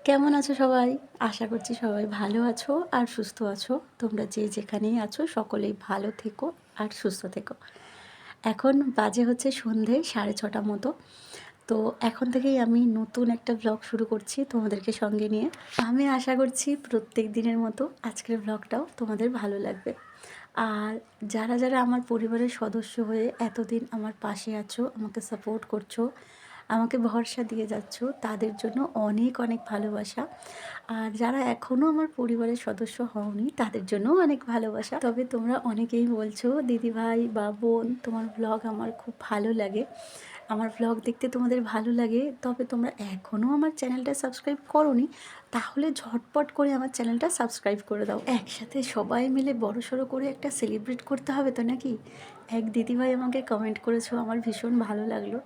কেমন আছো সবাই? আশা করছি সবাই ভালো আছো আর সুস্থ আছো। তোমরা যে যেখানেই আছো সকলেই ভালো থেকো আর সুস্থ থেকো। এখন বাজে হচ্ছে সন্ধে 6:30 মতো। তো এখন থেকেই আমি নতুন একটা ব্লগ শুরু করছি তোমাদেরকে সঙ্গে নিয়ে। আমি আশা করছি প্রত্যেক দিনের মতো আজকের ব্লগটাও তোমাদের ভালো লাগবে। আর যারা আমার পরিবারের সদস্য হয়ে এতদিন আমার পাশে আছো, আমাকে সাপোর্ট করছো, আমাকে ভরসা দিয়ে যাচ্ছ, তাদের জন্য অনেক অনেক ভালোবাসা। আর যারা এখনও আমার পরিবারের সদস্য হওনি তাদের জন্যও অনেক ভালোবাসা। তবে তোমরা অনেকেই বলছো দিদিভাই বা বোন তোমার ব্লগ আমার খুব ভালো লাগে, আমার ব্লগ দেখতে তোমাদের ভালো লাগে, তবে তোমরা এখনও আমার চ্যানেলটা সাবস্ক্রাইব করোনি, তাহলে ঝটপট করে আমার চ্যানেলটা সাবস্ক্রাইব করে দাও। একসাথে সবাই মিলে বড়সড় করে একটা সেলিব্রেট করতে হবে তো নাকি। এক দিদিভাই আমাকে কমেন্ট করেছো, আমার ভীষণ ভালো লাগলো,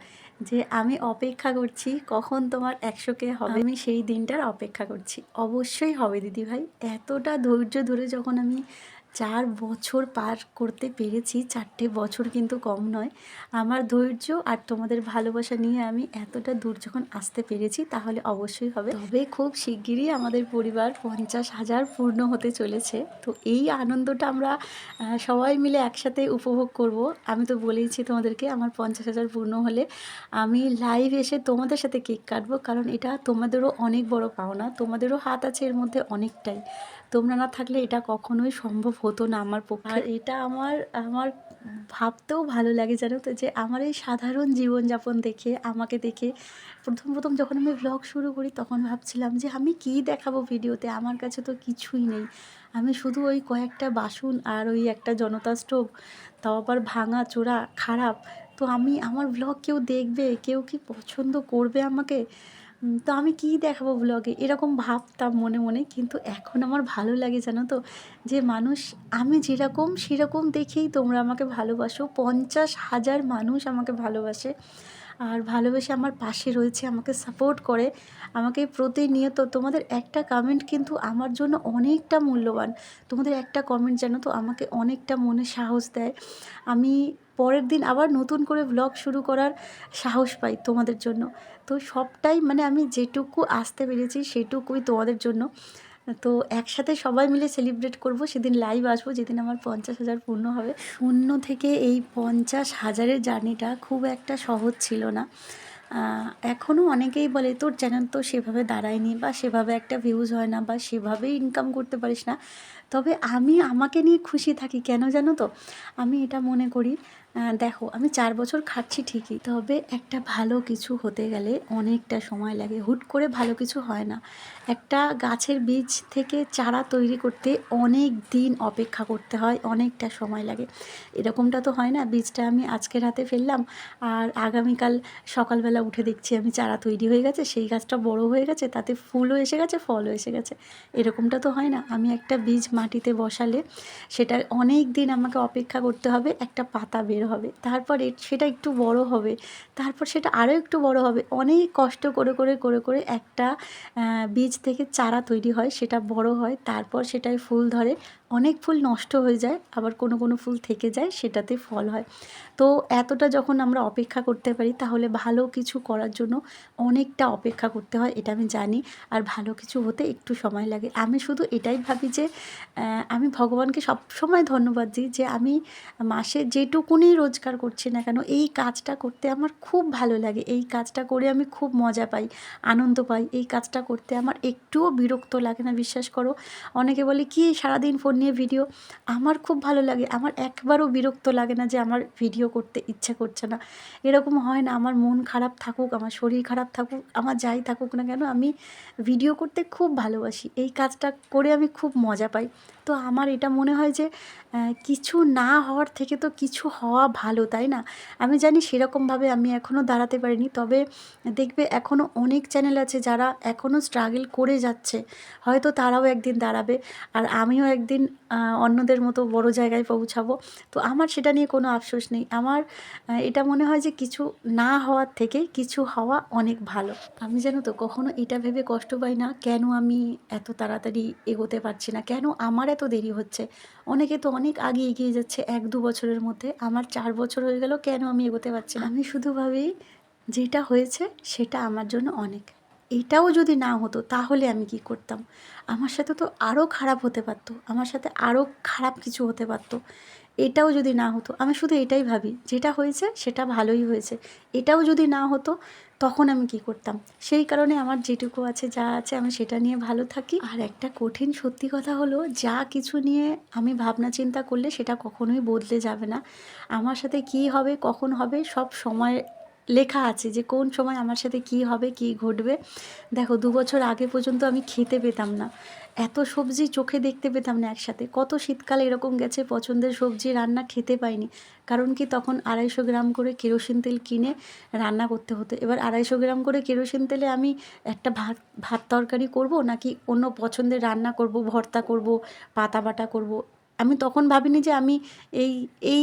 যে আমি অপেক্ষা করছি কখন তোমার 100K হবে, আমি সেই দিনটার অপেক্ষা করছি। অবশ্যই হবে দিদিভাই। এতটা ধৈর্য ধরে যখন আমি 4 বছর পার করতে পেরেছি, 4টে বছর কিন্তু কম নয়, আমার ধৈর্য আর তোমাদের ভালোবাসা নিয়ে আমি এতটা দূর যখন আসতে পেরেছি, তাহলে অবশ্যই হবে। তবে খুব শিগগিরই আমাদের পরিবার 50,000 পূর্ণ হতে চলেছে। তো এই আনন্দটা আমরা সবাই মিলে একসাথে উপভোগ করব। আমি তো বলেইছি তোমাদেরকে, আমার 50,000 পূর্ণ হলে আমি লাইভ এসে তোমাদের সাথে কেক কাটবো, কারণ এটা তোমাদেরও অনেক বড় পাওনা, তোমাদেরও হাত আছে এর মধ্যে অনেকটাই। তোমরা না থাকলে এটা কখনোই সম্ভব হতো না আমার পক্ষে। আর এটা আমার আমার ভাবতেও ভালো লাগে, জানো তো, যে আমার এই সাধারণ জীবনযাপন দেখে, আমাকে দেখে প্রথম যখন আমি ব্লগ শুরু করি তখন ভাবছিলাম যে আমি কী দেখাবো ভিডিওতে, আমার কাছে তো কিছুই নেই। আমি শুধু ওই কয়েকটা বাসন আর ওই একটা জনতা স্টোভ, তাও আবার ভাঙা চোরা খারাপ। তো আমার ব্লগ কেউ দেখবে, কেউ কি পছন্দ করবে আমাকে? তো আমি কী দেখাবো ব্লগে, এরকম ভাবতাম মনে মনে। কিন্তু এখন আমার ভালো লাগে, জানো তো, যে মানুষ আমি যেরকম সেরকম দেখেই তোমরা আমাকে ভালোবাসো। 50,000 মানুষ আমাকে ভালোবাসে, আর ভালোবেসে আমার পাশে রয়েছে, আমাকে সাপোর্ট করে, আমাকে প্রতিনিয়ত। তোমাদের একটা কমেন্ট কিন্তু আমার জন্য অনেকটা মূল্যবান। তোমাদের একটা কমেন্ট, জানো তো, আমাকে অনেকটা মনে সাহস দেয়। আমি পরের দিন আবার নতুন করে ব্লগ শুরু করার সাহস পাই তোমাদের জন্য। তো সবটাই মানে আমি যেটুকু আসতে পেরেছি সেটুকুই তোমাদের জন্য। তো একসাথে সবাই মিলে সেলিব্রেট করব, সেদিন লাইভ আসবো যেদিন আমার 50,000 পূর্ণ হবে। শূন্য থেকে এই 50,000-এর জার্নিটা খুব একটা সহজ ছিল না। এখনও অনেকেই বলে তোর চ্যানেল তো সেভাবে দাঁড়ায়নি, বা সেভাবে একটা ভিউজ হয় না, বা সেভাবেই ইনকাম করতে পারিস না। তবে আমি আমাকে নিয়ে খুশি থাকি, কেন জানো তো? আমি এটা মনে করি, দেখো আমি 4 বছর খাটছি ঠিকই, তবে একটা ভালো কিছু হতে গেলে অনেকটা সময় লাগে, হুট করে ভালো কিছু হয় না। একটা গাছের বীজ থেকে চারা তৈরি করতে অনেক দিন অপেক্ষা করতে হয়, অনেকটা সময় লাগে। এরকমটা তো হয় না বীজটা আমি আজকে রাতে ফেললাম আর আগামীকাল সকালবেলা উঠে দেখছি আমি চারা তৈরি হয়ে গেছে, সেই গাছটা বড় হয়ে গেছে, তাতে ফুলও এসে গেছে, ফলও এসে গেছে। এরকমটা তো হয় না। আমি একটা বীজ মাটিতে বসালে সেটা অনেক দিন আমাকে অপেক্ষা করতে হবে, একটা পাতা বের হবে, তারপর সেটা একটু বড় হবে, তারপর সেটা আরও একটু বড় হবে। অনেক কষ্ট করে একটা বীজ থেকে চারা তৈরি হয়, সেটা বড় হয়, তারপর সেটায় ফুল ধরে। অনেক ফুল নষ্ট হয়ে যায়, আবার কোনো ফুল থেকে যায়, সেটাতে ফল হয়। তো এতটা যখন আমরা অপেক্ষা করতে পারি, তাহলে ভালো কিছু করার জন্য অনেকটা অপেক্ষা করতে হয়, এটা আমি জানি। আর ভালো কিছু হতে একটু সময় লাগে। আমি শুধু এটাই ভাবি যে আমি ভগবানকে সবসময় ধন্যবাদ দিই যে আমি মাসে যেটুকুনি রোজগার করছি না কেন, এই কাজটা করতে আমার খুব ভালো লাগে। এই কাজটা করে আমি খুব মজা পাই, আনন্দ পাই। এই কাজটা করতে আমার একটুও বিরক্ত লাগে না, বিশ্বাস করো। অনেকে বলে কি সারাদিন ফোন নিয়ে ভিডিও, আমার খুব ভালো লাগে। আমার একবারও বিরক্ত লাগে না যে আমার ভিডিও করতে ইচ্ছা করছে না, এরকম হয় না। আমার মন খারাপ থাকুক, আমার শরীর খারাপ থাকুক, আমার যাই থাকুক না কেন, আমি ভিডিও করতে খুব ভালোবাসি। এই কাজটা করে আমি খুব মজা পাই। তো আমার এটা মনে হয় যে কিছু না হওয়ার থেকে তো কিছু হওয়া ভালো, তাই না? আমি জানি সেরকমভাবে আমি এখনও দাঁড়াতে পারিনি, তবে দেখবে এখনও অনেক চ্যানেল আছে যারা এখনও স্ট্রাগল করে যাচ্ছে, হয়তো তারাও একদিন দাঁড়াবে, আর আমিও একদিন অন্যদের মতো বড় জায়গায় পৌঁছাবো। তো আমার সেটা নিয়ে কোনো আফসোস নেই। আমার এটা মনে হয় যে কিছু না হওয়ার থেকে কিছু হওয়া অনেক ভালো। আমি জানো তো কখনো এটা ভেবে কষ্ট পাই না কেন আমি এত তাড়াতাড়ি এগোতে পারছি না, কেন আমার এত দেরি হচ্ছে। অনেকে তো অনেক আগে এগিয়ে যাচ্ছে 1-2 বছরের মধ্যে, আমার 4 বছর হয়ে গেল, কেন আমি এগোতে পারছি না? আমি শুধু ভাবি যেটা হয়েছে সেটা আমার জন্য অনেক। এটাও যদি না হতো তাহলে আমি কি করতাম? আমার সাথে তো আরও খারাপ হতে পারতো, আমার সাথে আরও খারাপ কিছু হতে পারতো। এটাও যদি না হতো, আমি শুধু এটাই ভাবি, যেটা হয়েছে সেটা ভালোই হয়েছে। এটাও যদি না হতো তখন আমি কি করতাম? সেই কারণে আমার যেটুকু আছে, যা আছে আমি সেটা নিয়ে ভালো থাকি। আর একটা কঠিন সত্যি কথা হলো, যা কিছু নিয়ে আমি ভাবনা চিন্তা করলে সেটা কখনোই বদলে যাবে না। আমার সাথে কী হবে, কখন হবে, সব সময় লেখা আছে যে কোন সময় আমার সাথে কী হবে, কী ঘটবে। দেখো ২ বছর আগে পর্যন্ত আমি খেতে পেতাম না। এত সবজি চোখে দেখতে পেতাম না একসাথে। কত শীতকাল এরকম গেছে পছন্দের সবজি রান্না খেতে পাইনি। কারণ কি, তখন ২৫০ গ্রাম করে কেরোসিন তেল কিনে রান্না করতে হতো। এবার ২৫০ গ্রাম করে কেরোসিন তেলে আমি একটা ভাত তরকারি করব, নাকি অন্য পছন্দের রান্না করব, ভর্তা করব, পাতা বাটা করব। আমি তখন ভাবিনি যে আমি এই এই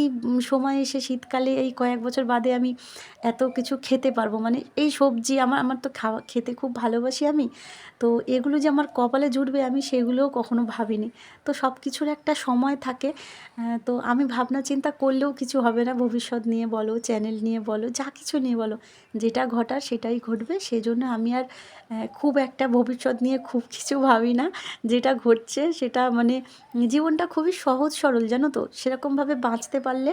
সময় এসে শীতকালে এই কয়েক বছর বাদে আমি এত কিছু খেতে পারবো। মানে এই সবজি আমার তো খেতে খুব ভালোবাসি আমি। তো এগুলো যে আমার কপালে জুটবে আমি সেগুলোও কখনো ভাবিনি। তো সব কিছুর একটা সময় থাকে। তো আমি ভাবনা চিন্তা করলেও কিছু হবে না, ভবিষ্যৎ নিয়ে বলো, চ্যানেল নিয়ে বলো, যা কিছু নিয়ে বলো। যেটা ঘটার সেটাই ঘটবে। সেজন্য আমি আর খুব একটা ভবিষ্যৎ নিয়ে খুব কিছু ভাবি না। যেটা ঘটছে সেটা মানে জীবনটা খুবই সহজ সরল, জানো তো? সেরকমভাবে বাঁচতে পারলে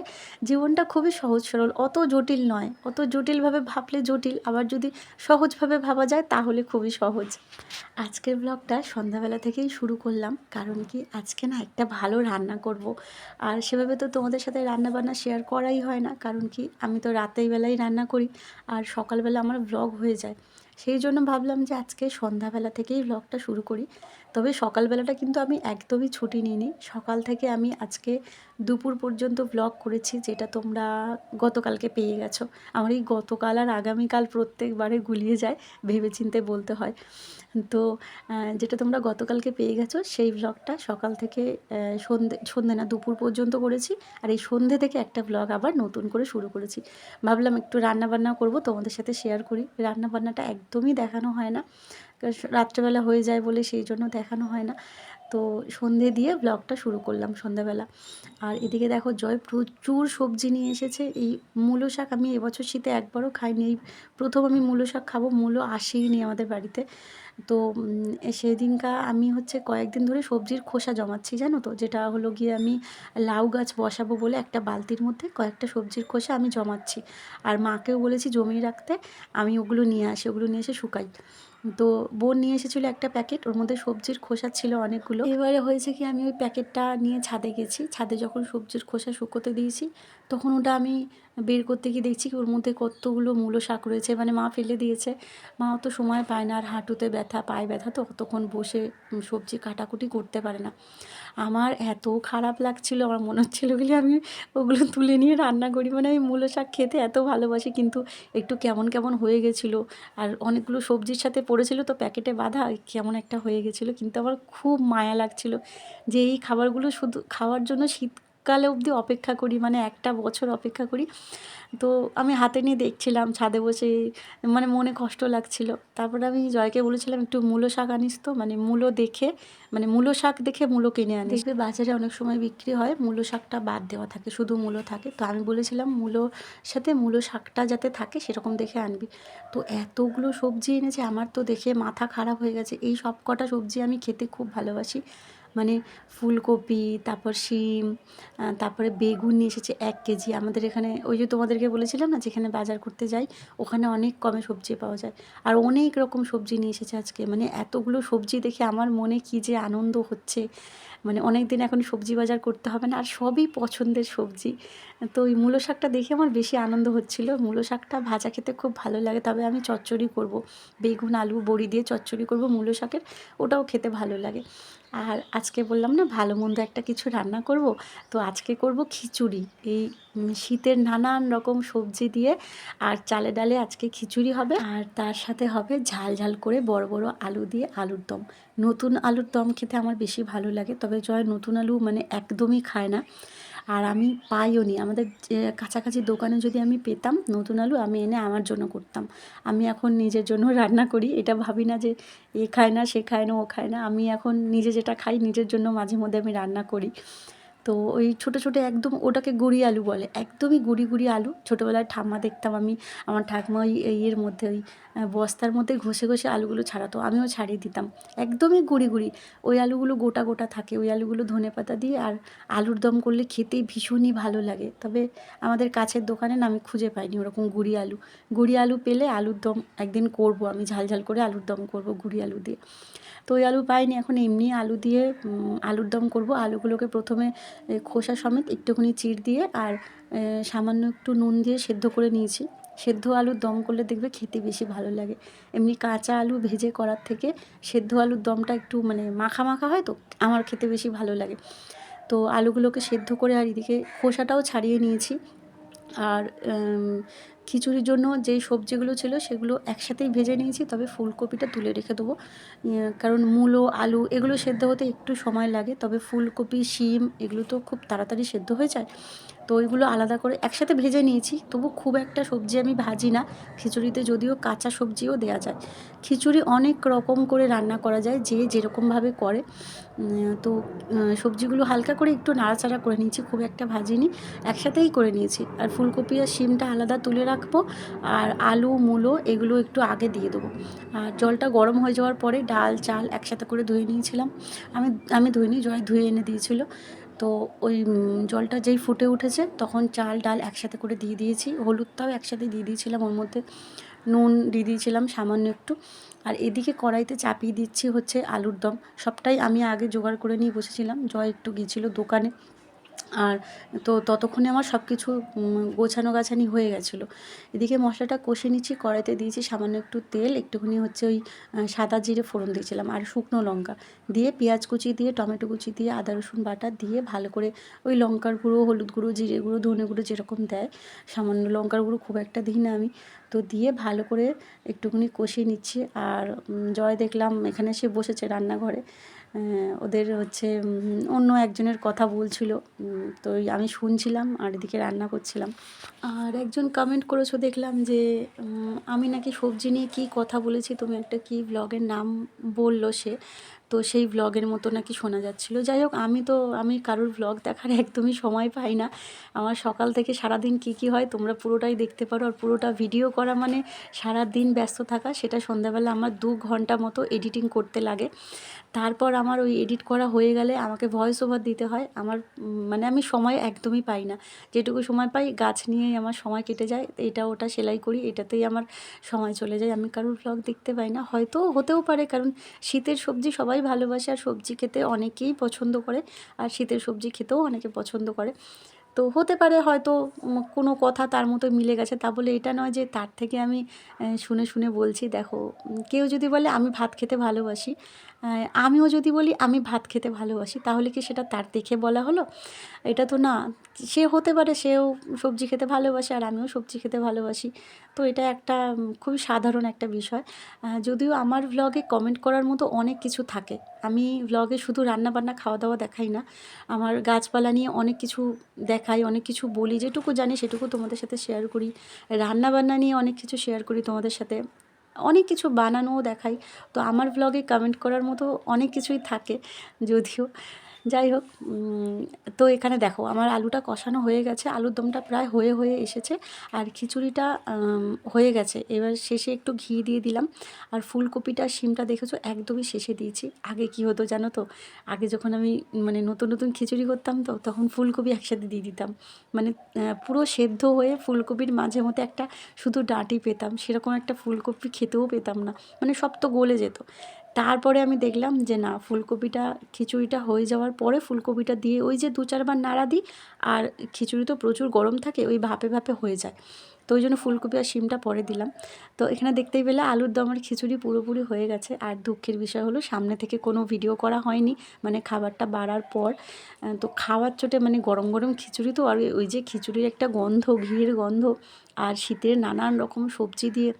জীবনটা খুবই সহজ সরল, অত জটিল নয়। অত জটিলভাবে ভাবলে জটিল, আবার যদি সহজভাবে ভাবা যায় তাহলে খুবই সহজ। আজকের ব্লগটা সন্ধ্যাবেলা থেকেই শুরু করলাম, কারণ কি আজকে না একটা ভালো রান্না করব। আর সেভাবে তো তোমাদের সাথে রান্নাবান্না শেয়ার করাই হয় না, কারণ কি আমি তো রাতের বেলায় রান্না করি আর সকালবেলা আমার ব্লগ হয়ে যায়। সেই জন্য ভাবলাম যে আজকে সন্ধ্যাবেলা থেকেই ব্লগটা শুরু করি। তবে সকালবেলাটা কিন্তু আমি একদমই ছুটি নিইনি। সকাল থেকে আমি আজকে দুপুর পর্যন্ত ব্লগ করেছি, যেটা তোমরা গতকালকে পেয়ে গেছো। আমার এই গতকাল আর আগামীকাল প্রত্যেকবারে গুলিয়ে যায়, ভেবেচিন্তে বলতে হয়। তো যেটা তোমরা গতকালকে পেয়ে গেছো সেই ব্লগটা সকাল থেকে সন্ধে না দুপুর পর্যন্ত করেছি। আর এই সন্ধে থেকে একটা ব্লগ আবার নতুন করে শুরু করেছি। ভাবলাম একটু রান্নাবান্না করব, তোমাদের সাথে শেয়ার করি। রান্নাবান্নাটা একদমই দেখানো হয় না, রাত্রেবেলা হয়ে যায় বলে সেই জন্য দেখানো হয় না। তো সন্ধে দিয়ে ব্লগটা শুরু করলাম সন্ধ্যাবেলা। আর এদিকে দেখো জয় প্রচুর সবজি নিয়ে এসেছে। এই মূলো শাক আমি এবছর শীতে একবারও খাইনি, এই প্রথম আমি মূলো শাক খাবো। মূলো আসেইনি আমাদের বাড়িতে। তো সেদিনকা আমি হচ্ছে কয়েকদিন ধরে সবজির খোসা জমাচ্ছি, জানো তো? যেটা হলো গিয়ে আমি লাউ গাছ বসাবো বলে একটা বালতির মধ্যে কয়েকটা সবজির খোসা আমি জমাচ্ছি। আর মাকেও বলেছি জমিয়ে রাখতে, আমি ওগুলো নিয়ে আসি, ওগুলো নিয়ে এসে শুকাই। তো বোন নিয়ে এসেছিলো একটা প্যাকেট, ওর মধ্যে সবজির খোসা ছিল অনেকগুলো। এবারে হয়েছে কি, আমি ওই প্যাকেটটা নিয়ে ছাদে গেছি। ছাদে যখন সবজির খোসা শুকোতে দিয়েছি, তখন ওটা আমি বের করতে গিয়ে দেখছি কি ওর মধ্যে কতগুলো মূলো শাক রয়েছে। মানে মা ফেলে দিয়েছে। মা অত সময় পায় না, আর হাঁটুতে ব্যথা, পায়ে ব্যথা, তো অতক্ষণ বসে সবজি কাটাকুটি করতে পারে না। আমার এত খারাপ লাগছিল, আমার মনে হচ্ছিলো বলে আমি ওগুলো তুলে নিয়ে রান্না করি। মানে আমি মূলো শাক খেতে এত ভালোবাসি, কিন্তু একটু কেমন কেমন হয়ে গেছিলো। আর অনেকগুলো সবজির সাথে পড়েছিল তো প্যাকেটে বাঁধা, কেমন একটা হয়ে গেছিলো। কিন্তু আমার খুব মায়া লাগছিল যে এই খাবারগুলো শুধু খাওয়ার জন্য শীতকালে অবধি অপেক্ষা করি, মানে একটা বছর অপেক্ষা করি। তো আমি হাতে নিয়ে দেখছিলাম ছাদে বসে, মানে মনে কষ্ট লাগছিল। তারপরে আমি জয়কে বলেছিলাম একটু মূলো শাক আনিস তো, মানে মূলো দেখে, মানে মূলো শাক দেখে মূলো কিনে আনিস। দেখবে বাজারে অনেক সময় বিক্রি হয় মূলো শাকটা বাদ দেওয়া থাকে, শুধু মূলো থাকে। তো আমি বলেছিলাম মূলোর সাথে মূলো শাকটা যাতে থাকে সেরকম দেখে আনবি। তো এতগুলো সবজি এনেছে, আমার তো দেখে মাথা খারাপ হয়ে গেছে। এই সব কটা সবজি আমি খেতে খুব ভালোবাসি। মানে ফুলকপি, তারপর শিম, তারপরে বেগুন নিয়ে এসেছে ১ কেজি। আমাদের এখানে ওই যে তোমাদেরকে বলেছিলাম না, যেখানে বাজার করতে যাই ওখানে অনেক কমে সবজি পাওয়া যায়। আর অনেক রকম সবজি নিয়ে এসেছে আজকে। মানে এতগুলো সবজি দেখে আমার মনে কী যে আনন্দ হচ্ছে। মানে অনেক দিন এখন সবজি বাজার করতে হবে না, আর সবই পছন্দের সবজি। তো ওই মূলো শাকটা দেখে আমার বেশি আনন্দ হচ্ছিল। মূলো শাকটা ভাজা খেতে খুব ভালো লাগে, তবে আমি চচ্চড়ি করব। বেগুন, আলু, বড়ি দিয়ে চচ্চড়ি করব মূলো শাকের, ওটাও খেতে ভালো লাগে। আর আজকে বললাম না ভালো মন্দ একটা কিছু রান্না করব, তো আজকে করব খিচুড়ি। এই শীতের নানান রকম সবজি দিয়ে আর চালে ডালে আজকে খিচুড়ি হবে। আর তার সাথে হবে ঝাল ঝাল করে বড় বড় আলু দিয়ে আলুর দম। নতুন আলুর দম খেতে আমার বেশি ভালো লাগে, তবে জয় নতুন আলু মানে একদমই খায় না। আর আমি পাইও নি, আমাদের যে কাছাকাছি দোকানে যদি আমি পেতাম নতুন আলু, আমি এনে আমার জন্য করতাম। আমি এখন নিজের জন্য রান্না করি, এটা ভাবি না যে এ খায় না, সে খায় না, ও খায় না। আমি এখন নিজে যেটা খাই নিজের জন্য মাঝে মধ্যে আমি রান্না করি। তো ওই ছোটো ছোটো একদম ওটাকে গুঁড়ি আলু বলে, একদমই গুঁড়ি গুঁড়ি আলু। ছোটোবেলায় ঠাম্মা দেখতাম আমি, আমার ঠাকুমা ওই ইয়ের মধ্যে ওই বস্তার মধ্যে ঘষে ঘষে আলুগুলো ছাড়াতো, আমিও ছাড়িয়ে দিতাম। একদমই গুঁড়ি গুঁড়ি ওই আলুগুলো গোটা গোটা থাকে, ওই আলুগুলো ধনেপাতা দিয়ে আর আলুর দম করলে খেতে ভীষণই ভালো লাগে। তবে আমাদের কাছের দোকানে না আমি খুঁজে পাইনি ওরকম গুঁড়ি আলু। গুঁড়ি আলু পেলে আলুর দম একদিন করব, আমি ঝাল ঝাল করে আলুর দম করব গুঁড়ি আলু দিয়ে। তো ওই আলু পাইনি, এখন এমনি আলু দিয়ে আলুর দম করব। আলুগুলোকে প্রথমে খোসা সমেত একটুখানি চিড় দিয়ে আর সামান্য একটু নুন দিয়ে সেদ্ধ করে নিয়েছি। সেদ্ধ আলুর দম করলে দেখবে খেতে বেশি ভালো লাগে। এমনি কাঁচা আলু ভেজে করার থেকে সেদ্ধ আলুর দমটা একটু মানে মাখা মাখা হয়, তো আমার খেতে বেশি ভালো লাগে। তো আলুগুলোকে সেদ্ধ করে আর এদিকে খোসাটাও ছাড়িয়ে নিয়েছি। আর খিচুড়ির জন্য যেই সবজিগুলো ছিল সেগুলো একসাথেই ভেজে নিয়েছি, তবে ফুলকপিটা তুলে রেখে দেবো। কারণ মূলো আলু এগুলো সেদ্ধ হতে একটু সময় লাগে, তবে ফুলকপি শিম এগুলো তো খুব তাড়াতাড়ি সেদ্ধ হয়ে যায়। তো ওইগুলো আলাদা করে একসাথে ভেজে নিয়েছি, তবু খুব একটা সবজি আমি ভাজি না। খিচুড়িতে যদিও কাঁচা সবজিও দেওয়া যায়। খিচুড়ি অনেক রকম করে রান্না করা যায়, যে যেরকমভাবে করে। তো সবজিগুলো হালকা করে একটু নাড়াচাড়া করে নিয়েছি, খুব একটা ভাজিনি, একসাথেই করে নিয়েছি। আর ফুলকপি আর শিমটা আলাদা তুলে রাখবো, আর আলু মূলো এগুলো একটু আগে দিয়ে দেবো। আর জলটা গরম হয়ে যাওয়ার পরে ডাল চাল একসাথে করে ধুয়ে নিয়েছিলাম। আমি আমি ধুইনি, জয় ধুয়ে এনে দিয়েছিল। তো ওই জলটা যেই ফুটে উঠেছে তখন চাল ডাল একসাথে করে দিয়ে দিয়েছি, হলুদটাও একসাথে দিয়ে দিয়েছিলাম, ওর মধ্যে নুন দিয়ে দিয়েছিলাম সামান্য একটু। আর এদিকে কড়াইতে চাপিয়ে দিচ্ছি হচ্ছে আলুর দম। সবটাই আমি আগে জোগাড় করে নিয়ে বসেছিলাম, জয় একটু গিয়েছিলো দোকানে। আর তো ততক্ষণে আমার সব কিছু গোছানো গাছানি হয়ে গেছিলো। এদিকে মশলাটা কষে নিচ্ছি, কড়াইতে দিয়েছি সামান্য একটু তেল, একটুখানি হচ্ছে ওই সাদা জিরে ফোড়ন দিয়েছিলাম আর শুকনো লঙ্কা দিয়ে, পেঁয়াজ কুচি দিয়ে, টমেটো কুচি দিয়ে, আদা রসুন বাটা দিয়ে ভালো করে ওই লঙ্কার গুঁড়ো, হলুদ গুঁড়ো, জিরে গুঁড়ো, ধনে গুঁড়ো যেরকম দেয়, সামান্য লঙ্কার গুঁড়ো খুব একটা দিই না আমি, তো দিয়ে ভালো করে একটুখানি কষিয়ে নিচ্ছি। আর জয় দেখলাম এখানে এসে বসেছে রান্নাঘরে, ওদের হচ্ছে অন্য একজনের কথা বলছিল, তো আমি শুনছিলাম আর এদিকে রান্না করছিলাম। আর একজন কমেন্ট করেছো দেখলাম যে আমি নাকি সবজি নিয়ে কী কথা বলেছি, তুমি একটা কী ব্লগের নাম বললো সে, তো সেই ব্লগের মতো নাকি শোনা যাচ্ছিলো। যাই হোক, আমি কারোর ব্লগ দেখার একদমই সময় পাই না। আমার সকাল থেকে সারাদিন কী কী হয় তোমরা পুরোটাই দেখতে পারো, আর পুরোটা ভিডিও করা মানে সারাদিন ব্যস্ত থাকা। সেটা সন্ধ্যাবেলা আমার 2 ঘন্টা মতো এডিটিং করতে লাগে। তারপর আমার ওই এডিট করা হয়ে গেলে আমাকে ভয়েস ওভার দিতে হয়। আমার মানে আমি সময় একদমই পাই না। যেটুকু সময় পাই গাছ নিয়েই আমার সময় কেটে যায়। এটা ওটা সেলাই করি, এটাতেই আমার সময় চলে যায়। আমি কারোর ভ্লগ দেখতে পাই না। হয়তো হতেও পারে, কারণ শীতের সবজি সবাই ভালোবাসে আর সবজি খেতে অনেকেই পছন্দ করে, আর শীতের সবজি খেতেও অনেকে পছন্দ করে। তো হতে পারে হয়তো কোনো কথা তার মতো মিলে গেছে, তা বলে এটা নয় যে তার থেকে আমি শুনে শুনে বলছি। দেখো, কেউ যদি বলে আমি ভাত খেতে ভালোবাসি, আমিও যদি বলি আমি ভাত খেতে ভালোবাসি, তাহলে কি সেটা তার দেখে বলা হলো? এটা তো না। সে হতে পারে সেও সবজি খেতে ভালোবাসে আর আমিও সবজি খেতে ভালোবাসি। তো এটা একটা খুবই সাধারণ একটা বিষয়। যদিও আমার ভ্লগে কমেন্ট করার মতো অনেক কিছু থাকে। আমি ভ্লগে শুধু রান্নাবান্না খাওয়া দাওয়া দেখাই না, আমার গাছপালা নিয়ে অনেক কিছু দেখাই, অনেক কিছু বলি, যেটুকু জানি সেটুকু তোমাদের সাথে শেয়ার করি। রান্নাবান্না নিয়ে অনেক কিছু শেয়ার করি তোমাদের সাথে, অনেক কিছু বানানোও দেখাই। তো আমার ভ্লগে কমেন্ট করার মতো অনেক কিছুই থাকে যদিও। যাই হোক, তো এখানে দেখো আমার আলুটা কষানো হয়ে গেছে, আলুর দমটা প্রায় হয়ে এসেছে, আর খিচুড়িটা হয়ে গেছে। এবার শেষে একটু ঘি দিয়ে দিলাম। আর ফুলকপিটা শিমটা দেখেছো একদমই শেষে দিয়েছি। আগে কি হতো জানো তো, আগে যখন আমি মানে নতুন নতুন খিচুড়ি করতাম, তো তখন ফুলকপি একসাথে দিয়ে দিতাম, মানে পুরো সেদ্ধ হয়ে ফুলকপির মাঝে মধ্যে একটা শুধু ডাঁটি পেতাম, সেরকম একটা ফুলকপি খেতেও পেতাম না, মানে সব তো গলে যেত। তারপরে আমি দেখলাম যে না, ফুলকপিটা খিচুড়িটা হয়ে যাওয়ার পরে ফুলকপিটা দিয়ে ওই যে 2-4 বার নাড়া দিই, আর খিচুড়ি তো প্রচুর গরম থাকে, ওই ভাপে ভাপে হয়ে যায়। তো ওই জন্য ফুলকপি আর শিমটা পরে দিলাম। তো এখানে দেখতেই পেলে আলুর দমের খিচুড়ি পুরোপুরি হয়ে গেছে। আর দুঃখের বিষয় হলো সামনে থেকে কোনো ভিডিও করা হয়নি, মানে খাবারটা বাড়ার পর। তো খাওয়ার চোটে মানে গরম গরম খিচুড়ি, তো আর ওই যে খিচুড়ির একটা গন্ধ, ঘিয়ের গন্ধ, আর শীতের নানান রকম সবজি দিয়ে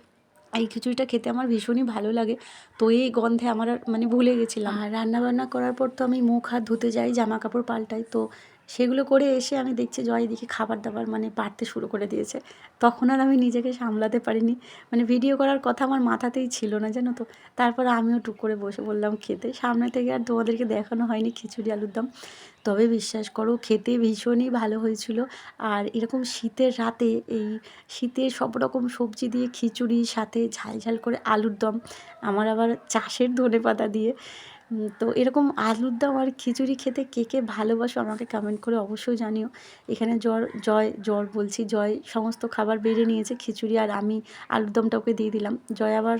এই খিচুড়িটা খেতে আমার ভীষণই ভালো লাগে। তো এই গন্ধে আমার আর মানে ভুলে গেছিলাম। আর রান্নাবান্না করার পর তো আমি মুখ হাত ধুতে যাই, জামা কাপড় পাল্টাই। তো সেগুলো করে এসে আমি দেখছি জয় এদিকে খাবার দাবার মানে বাড়তে শুরু করে দিয়েছে। তখন আর আমি নিজেকে সামলাতে পারিনি। মানে ভিডিও করার কথা আমার মাথাতেই ছিল না, জানো তো। তারপরে আমিও টুক করে বসে পড়লাম খেতে। সামনে থেকে আর তোমাদেরকে দেখানো হয়নি খিচুড়ি আলুর দম। তবে বিশ্বাস করো খেতে ভীষণই ভালো হয়েছিল। আর এরকম শীতের রাতে এই শীতে সব রকম সবজি দিয়ে খিচুড়ি, সাথে ঝাল ঝাল করে আলুর দম, আমার আবার চাষের ধনেপাতা দিয়ে। তো এরকম আলুর দম আর খিচুড়ি খেতে কে কে ভালোবাসো আমাকে কমেন্ট করে অবশ্যই জানিও। এখানে জয় সমস্ত খাবার বেড়ে নিয়েছে, খিচুড়ি আর আমি আলুর দমটা ওকে দিয়ে দিলাম। জয় আবার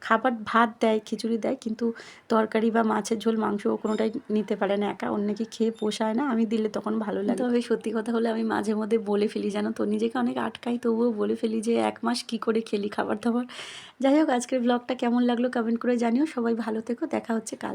খাবার ভাত দেয়, খিচুড়ি দেয়, কিন্তু তরকারি বা মাছের ঝোল, মাংস ও কোনোটাই নিতে পারে না একা। ওর নাকি খেয়ে পোষায় না, আমি দিলে তখন ভালো লাগে। তবে সত্যি কথা হলে আমি মাঝে মধ্যে বলে ফেলি, জানো তো, নিজেকে অনেক আটকাই, তবুও বলে ফেলি যে 1 মাস কী করে খেলি খাবার দাবার। যাই হোক, আজকের ব্লগটা কেমন লাগলো কমেন্ট করে জানিও। সবাই ভালো থেকো, দেখা হচ্ছে কাল।